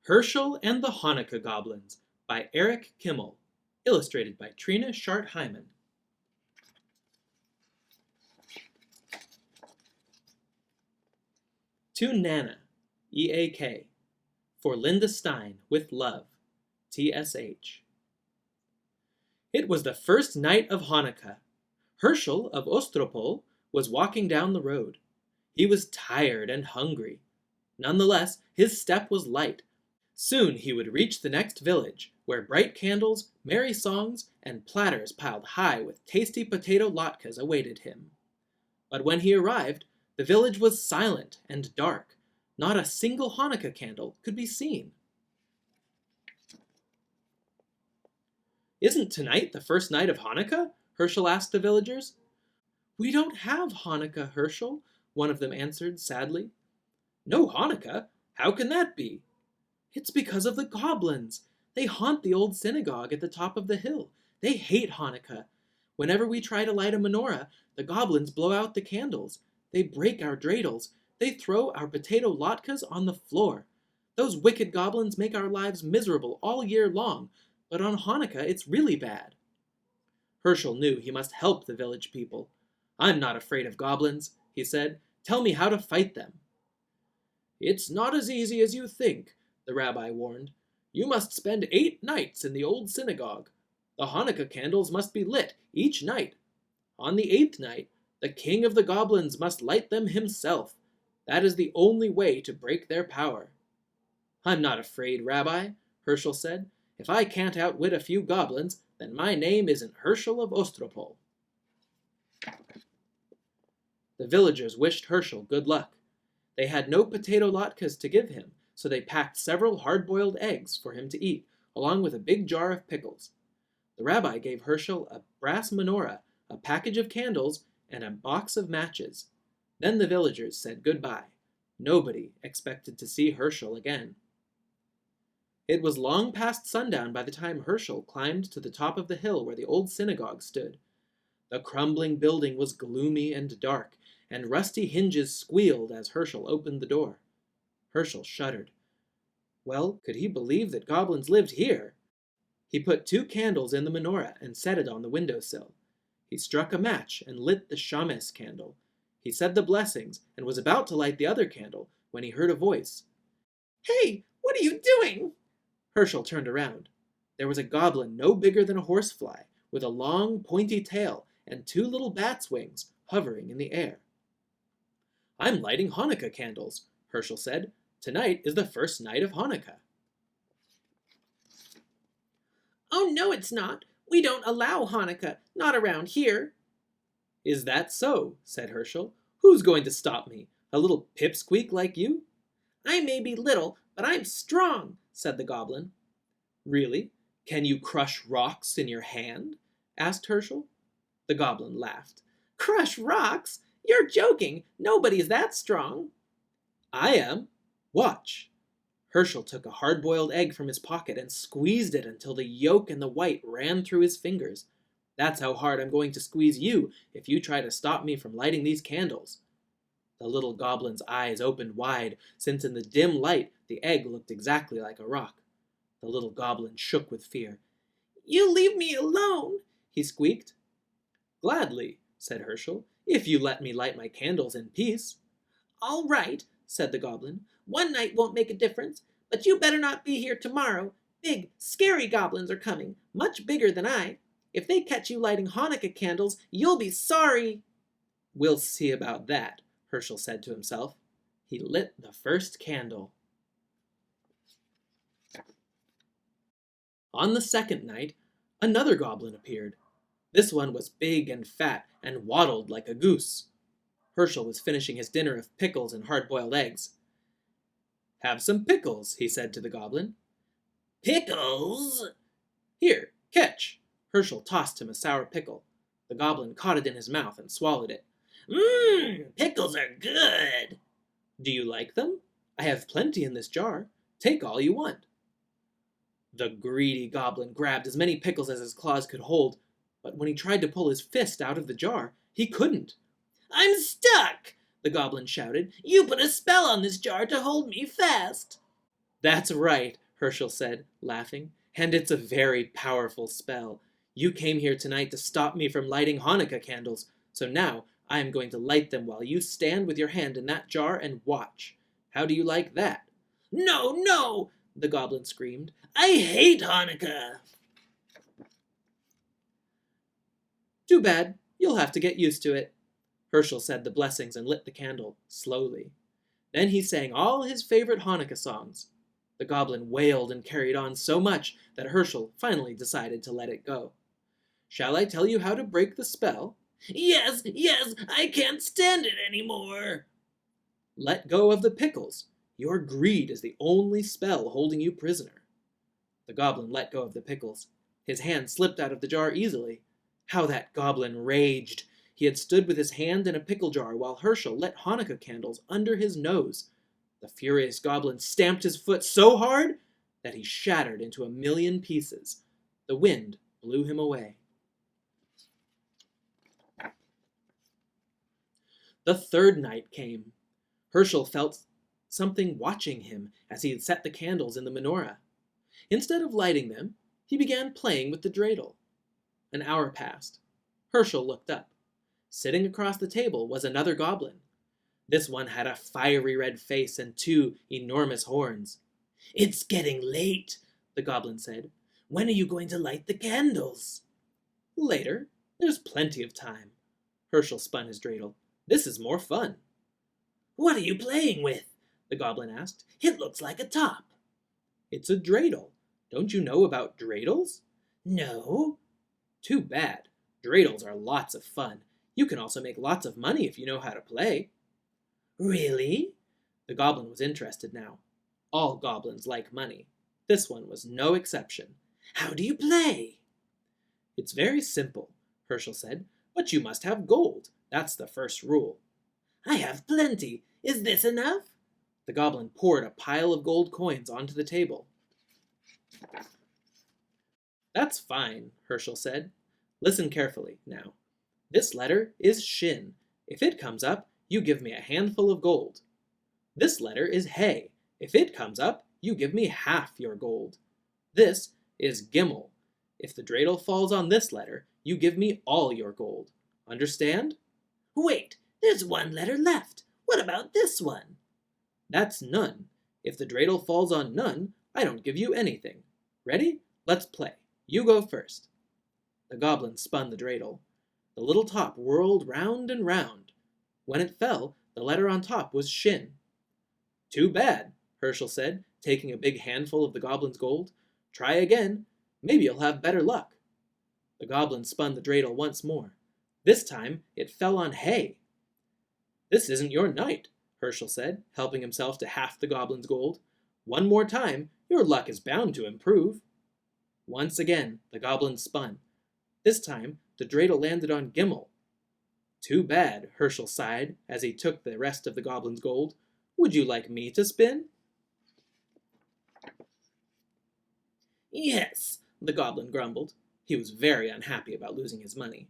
Hershel and the Hanukkah Goblins by Kimmel, illustrated by Trina, Schart, Hyman. To Nana, EAK, for Linda Stein, with love, TSH. It was the first night of Hanukkah. Hershel of Ostropol was walking down the road. He was tired and hungry. Nonetheless, his step was light. Soon he would reach the next village, where bright candles, merry songs, and platters piled high with tasty potato latkes awaited him. But when he arrived, the village was silent and dark. Not a single Hanukkah candle could be seen. "Isn't tonight the first night of Hanukkah?" Hershel asked the villagers. "We don't have Hanukkah, Hershel," one of them answered sadly. "No Hanukkah? How can that be?" "It's because of the goblins. They haunt the old synagogue at the top of the hill. They hate Hanukkah. Whenever we try to light a menorah, the goblins blow out the candles. They break our dreidels. They throw our potato latkes on the floor. Those wicked goblins make our lives miserable all year long, but on Hanukkah it's really bad." Hershel knew he must help the village people. "I'm not afraid of goblins," he said. "Tell me how to fight them." "It's not as easy as you think," the rabbi warned. "You must spend 8 nights in the old synagogue. The Hanukkah candles must be lit each night. On the 8th night, the king of the goblins must light them himself. That is the only way to break their power." "I'm not afraid, Rabbi," Hershel said. "If I can't outwit a few goblins, then my name isn't Hershel of Ostropol." The villagers wished Hershel good luck. They had no potato latkes to give him, so they packed several hard-boiled eggs for him to eat, along with a big jar of pickles. The rabbi gave Hershel a brass menorah, a package of candles, and a box of matches. Then the villagers said goodbye. Nobody expected to see Hershel again. It was long past sundown by the time Hershel climbed to the top of the hill where the old synagogue stood. The crumbling building was gloomy and dark, and rusty hinges squealed as Hershel opened the door. Hershel shuddered. Well, could he believe that goblins lived here? He put 2 candles in the menorah and set it on the windowsill. He struck a match and lit the shames candle. He said the blessings and was about to light the other candle when he heard a voice. "Hey, what are you doing?" Hershel turned around. There was a goblin no bigger than a horsefly, with a long, pointy tail and 2 little bat's wings hovering in the air. "I'm lighting Hanukkah candles," Hershel said. "Tonight is the first night of Hanukkah." "Oh, no, it's not. We don't allow Hanukkah, not around here." "Is that so?" said Hershel. "Who's going to stop me? A little pipsqueak like you?" "I may be little, but I'm strong," said the goblin. "Really? Can you crush rocks in your hand?" asked Hershel. The goblin laughed. "Crush rocks? You're joking. Nobody's that strong." "I am. Watch." Hershel took a hard-boiled egg from his pocket and squeezed it until the yolk and the white ran through his fingers. "That's how hard I'm going to squeeze you if you try to stop me from lighting these candles." The little goblin's eyes opened wide, since in the dim light the egg looked exactly like a rock. The little goblin shook with fear. "You leave me alone," he squeaked. "Gladly," said Hershel, "if you let me light my candles in peace." "All right," said the goblin. "One night won't make a difference, but you better not be here tomorrow. Big, scary goblins are coming, much bigger than I. If they catch you lighting Hanukkah candles, you'll be sorry." "We'll see about that," Hershel said to himself. He lit the first candle. On the second night, another goblin appeared. This one was big and fat and waddled like a goose. Hershel was finishing his dinner of pickles and hard-boiled eggs. "Have some pickles," he said to the goblin. "Pickles?" "Here, catch." Hershel tossed him a sour pickle. The goblin caught it in his mouth and swallowed it. Pickles are good." "Do you like them? I have plenty in this jar. Take all you want." The greedy goblin grabbed as many pickles as his claws could hold, but when he tried to pull his fist out of the jar, he couldn't. "I'm stuck," the goblin shouted. "You put a spell on this jar to hold me fast." That's right, Hershel said, laughing, and it's a very powerful spell. You came here tonight to stop me from lighting Hanukkah candles, so now I am going to light them while you stand with your hand in that jar and watch. How do you like that? No, no, the goblin screamed. I hate Hanukkah. Too bad. You'll have to get used to it. Hershel said the blessings and lit the candle, slowly. Then he sang all his favorite Hanukkah songs. The goblin wailed and carried on so much that Hershel finally decided to let it go. Shall I tell you how to break the spell? Yes, yes, I can't stand it anymore. Let go of the pickles. Your greed is the only spell holding you prisoner. The goblin let go of the pickles. His hand slipped out of the jar easily. How that goblin raged! He had stood with his hand in a pickle jar while Hershel lit Hanukkah candles under his nose. The furious goblin stamped his foot so hard that he shattered into a million pieces. The wind blew him away. The third night came. Hershel felt something watching him as he had set the candles in the menorah. Instead of lighting them, he began playing with the dreidel. An hour passed. Hershel looked up. Sitting across the table was another goblin. This one had a fiery red face and 2 enormous horns. It's getting late, the goblin said. When are you going to light the candles? Later. There's plenty of time. Hershel spun his dreidel. This is more fun. What are you playing with? The goblin asked. It looks like a top. It's a dreidel. Don't you know about dreidels? No. Too bad. Dreidels are lots of fun. You can also make lots of money if you know how to play. Really? The goblin was interested now. All goblins like money. This one was no exception. How do you play? It's very simple, Hershel said, but you must have gold. That's the first rule. I have plenty. Is this enough? The goblin poured a pile of gold coins onto the table. That's fine, Hershel said. Listen carefully now. This letter is shin. If it comes up, you give me a handful of gold. This letter is hey. If it comes up, you give me half your gold. This is Gimmel. If the dreidel falls on this letter, you give me all your gold. Understand? Wait, there's one letter left. What about this one? That's none. If the dreidel falls on none, I don't give you anything. Ready? Let's play. You go first. The goblin spun the dreidel. The little top whirled round and round. When it fell, the letter on top was shin. Too bad, Hershel said, taking a big handful of the goblin's gold. Try again. Maybe you'll have better luck. The goblin spun the dreidel once more. This time, it fell on hay. This isn't your night, Hershel said, helping himself to half the goblin's gold. One more time, your luck is bound to improve. Once again, the goblin spun. This time, the dreidel landed on Gimmel. Too bad, Hershel sighed as he took the rest of the goblin's gold. Would you like me to spin? Yes, the goblin grumbled. He was very unhappy about losing his money.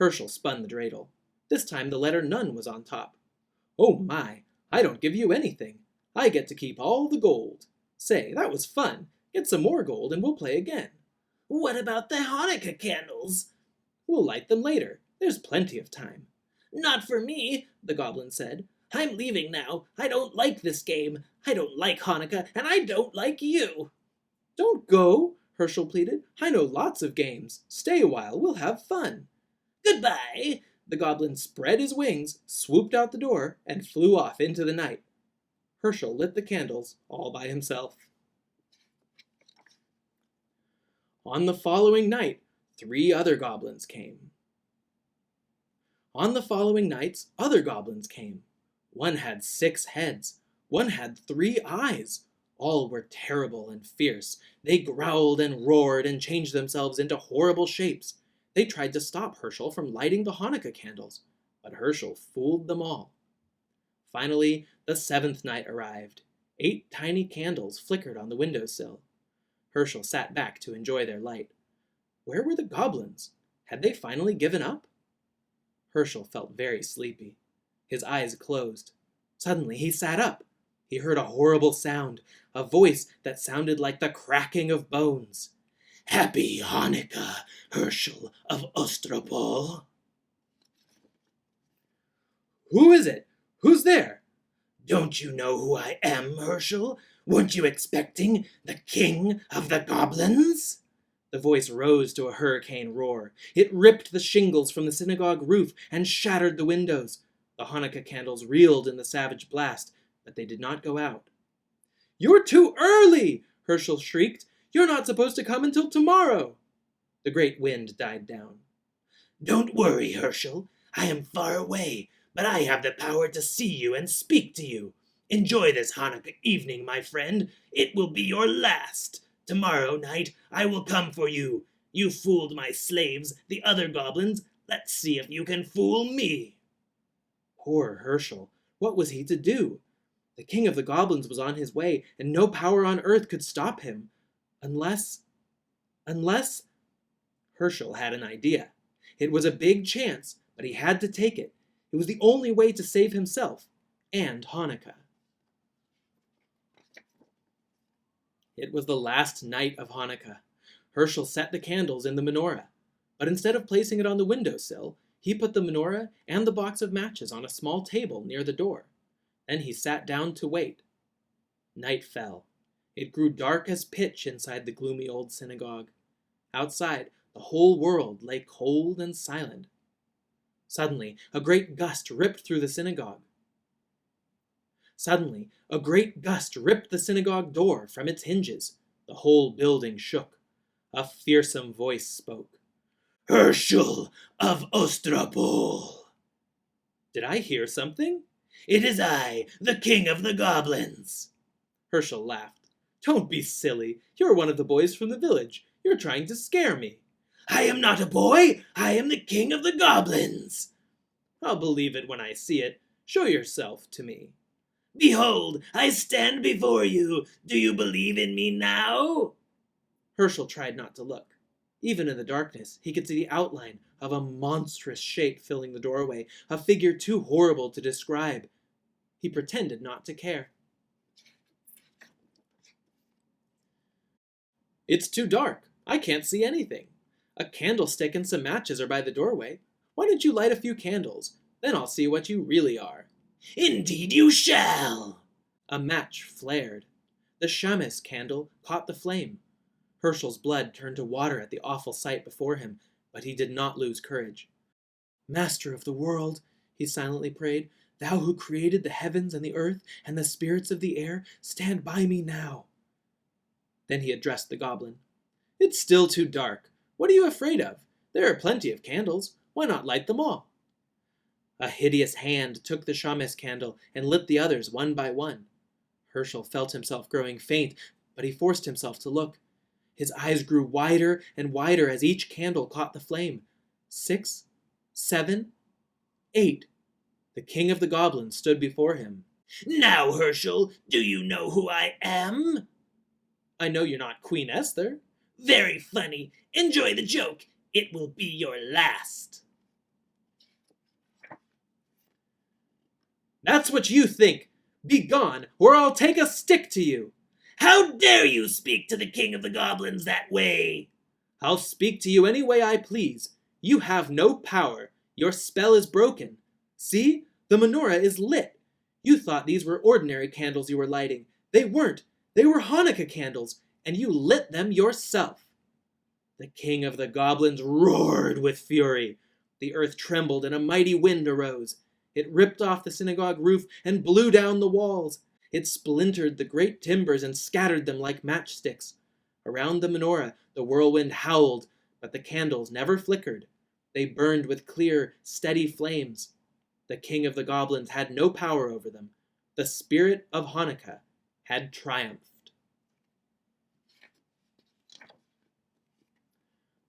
Hershel spun the dreidel. This time the letter none was on top. Oh my, I don't give you anything. I get to keep all the gold. Say, that was fun. Get some more gold and we'll play again. What about the Hanukkah candles? We'll light them later. There's plenty of time. Not for me, the goblin said. I'm leaving now. I don't like this game. I don't like Hanukkah, and I don't like you. Don't go, Hershel pleaded. I know lots of games. Stay a while. We'll have fun. Goodbye. The goblin spread his wings, swooped out the door, and flew off into the night. Hershel lit the candles all by himself. On the following night, 3 other goblins came. On the following nights, other goblins came. One had 6 heads. One had 3 eyes. All were terrible and fierce. They growled and roared and changed themselves into horrible shapes. They tried to stop Hershel from lighting the Hanukkah candles, but Hershel fooled them all. Finally, the 7th night arrived. 8 tiny candles flickered on the windowsill. Hershel sat back to enjoy their light. Where were the goblins? Had they finally given up? Hershel felt very sleepy. His eyes closed. Suddenly he sat up. He heard a horrible sound. a voice that sounded like the cracking of bones. Happy Hanukkah, Hershel of Ostropol. Who is it? Who's there? Don't you know who I am, Hershel? Weren't you expecting the king of the goblins? The voice rose to a hurricane roar. It ripped the shingles from the synagogue roof and shattered the windows. The Hanukkah candles reeled in the savage blast, but they did not go out. "You're too early!" Hershel shrieked. "You're not supposed to come until tomorrow." The great wind died down. Don't worry, Hershel. I am far away, but I have the power to see you and speak to you. Enjoy this Hanukkah evening, my friend. It will be your last. Tomorrow night I will come for you. You fooled my slaves, the other goblins. Let's see if you can fool me. Poor Hershel. What was he to do? The king of the goblins was on his way, and no power on earth could stop him. Unless... Hershel had an idea. It was a big chance, but he had to take it. It was the only way to save himself and Hanukkah. It was the last night of Hanukkah. Hershel set the candles in the menorah, but instead of placing it on the windowsill, he put the menorah and the box of matches on a small table near the door. Then he sat down to wait. Night fell. It grew dark as pitch inside the gloomy old synagogue. Outside, the whole world lay cold and silent. Suddenly, a great gust ripped through the synagogue. Suddenly, a great gust ripped the synagogue door from its hinges. The whole building shook. A fearsome voice spoke. Hershel of Ostropol. Did I hear something? It is I, the king of the goblins. Hershel laughed. Don't be silly. You're one of the boys from the village. You're trying to scare me. I am not a boy. I am the king of the goblins. I'll believe it when I see it. Show yourself to me. Behold, I stand before you. Do you believe in me now? Hershel tried not to look. Even in the darkness, he could see the outline of a monstrous shape filling the doorway, a figure too horrible to describe. He pretended not to care. It's too dark. I can't see anything. A candlestick and some matches are by the doorway. Why don't you light a few candles? Then I'll see what you really are. Indeed you shall. A match flared. The shamus candle caught the flame. Hershel's blood turned to water at the awful sight before him, but he did not lose courage. Master of the world, he silently prayed, thou who created the heavens and the earth and the spirits of the air, stand by me now. Then he addressed the goblin. It's still too dark. What are you afraid of? There are plenty of candles. Why not light them all? A hideous hand took the shamus candle and lit the others one by one. Hershel felt himself growing faint, but he forced himself to look. His eyes grew wider and wider as each candle caught the flame. 6, 7, 8. The king of the goblins stood before him. Now, Hershel, do you know who I am? I know you're not Queen Esther. Very funny. Enjoy the joke. It will be your last. That's what you think. Be gone, or I'll take a stick to you. How dare you speak to the king of the goblins that way? I'll speak to you any way I please. You have no power. Your spell is broken. See, the menorah is lit. You thought these were ordinary candles you were lighting. They weren't. They were Hanukkah candles, and you lit them yourself. The king of the goblins roared with fury. The earth trembled and a mighty wind arose. It ripped off the synagogue roof and blew down the walls. It splintered the great timbers and scattered them like matchsticks. Around the menorah, the whirlwind howled, but the candles never flickered. They burned with clear, steady flames. The king of the goblins had no power over them. The spirit of Hanukkah had triumphed.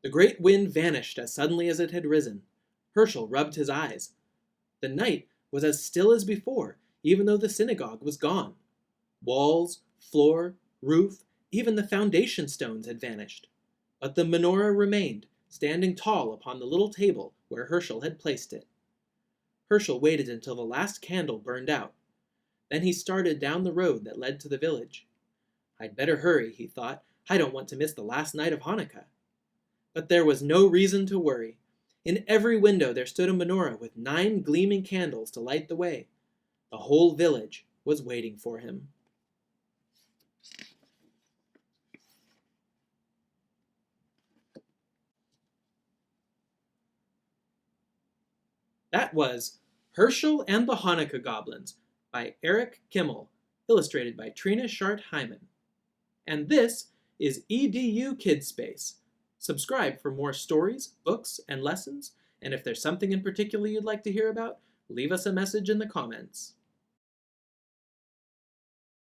The great wind vanished as suddenly as it had risen. Hershel rubbed his eyes. The night was as still as before, even though the synagogue was gone. Walls, floor, roof, even the foundation stones had vanished. But the menorah remained, standing tall upon the little table where Hershel had placed it. Hershel waited until the last candle burned out. Then he started down the road that led to the village. I'd better hurry, he thought. I don't want to miss the last night of Hanukkah. But there was no reason to worry. In every window there stood a menorah with 9 gleaming candles to light the way. The whole village was waiting for him. That was Hershel and the Hanukkah Goblins by Eric Kimmel, illustrated by Trina, Schart, Hyman. And this is EDU Kids Space. Subscribe for more stories, books, and lessons, and if there's something in particular you'd like to hear about, leave us a message in the comments.